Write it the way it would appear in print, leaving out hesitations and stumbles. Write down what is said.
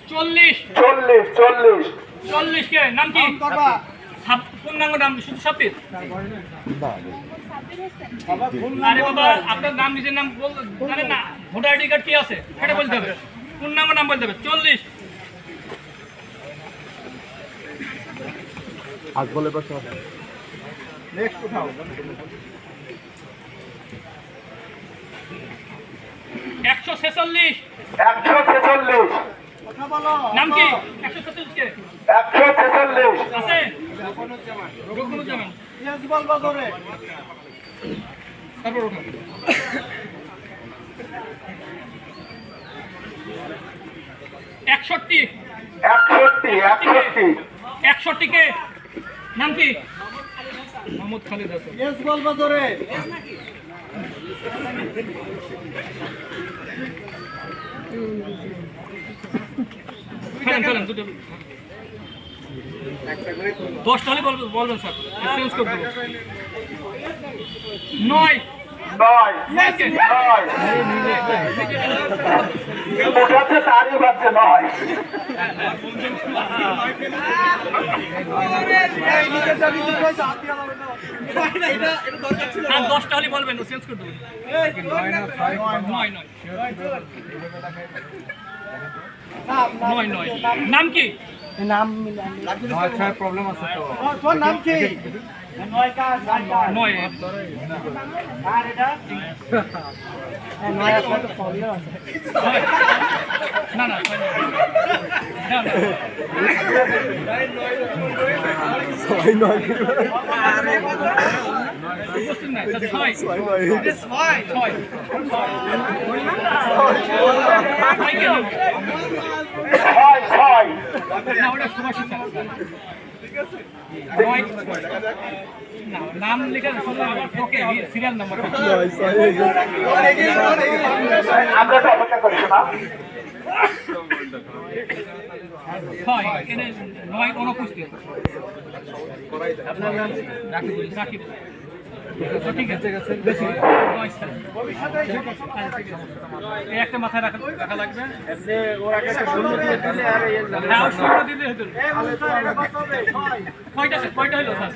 40 40 40 40 কে নাম কি পূর্ণাঙ্গ নাম শুধু সাব্বির আরে বাবা আপনার নাম নিজের নাম জানেন না ভোটার আইডি কার্ড কি আছে সেটা বলতে হবে পূর্ণাঙ্গ নাম বলতে হবে 40 আজ বলে বসো নেক্সট উঠাও 146 146 কথা বলো নাম কি 146 কে 146 আছে রঘুনুজ্জামান ইয়েস বলবা করে তারপর ওঠা 61 61 কে নাম কি মোহাম্মদ খালিদ হাসান ইয়েস বলবা করে ফেলেন দুটো 10 টালে বলবেন স্যার চেঞ্জ করে দেবো 9 ওটাতে তারই বাচ্চা নয় আর 10 টালে বলবেন চেঞ্জ করে দেবো 9 নাম কি নাম প্রবলেম আছে তো তোর নাম কি 9 কাজ 9 আর এটা 9 আছে তো প্রবলেম আছে না না ছয় নয় নাম লিখে ওকে সিরিয়াল নাম্বার আমরা তো অপেক্ষা করি না 6 এনে 9 অনুপস্থিত আপনার নাম রাকিব ঠিক আছে বেশি একটা মাথায় রাখা লাগবে কয়টা হলো স্যার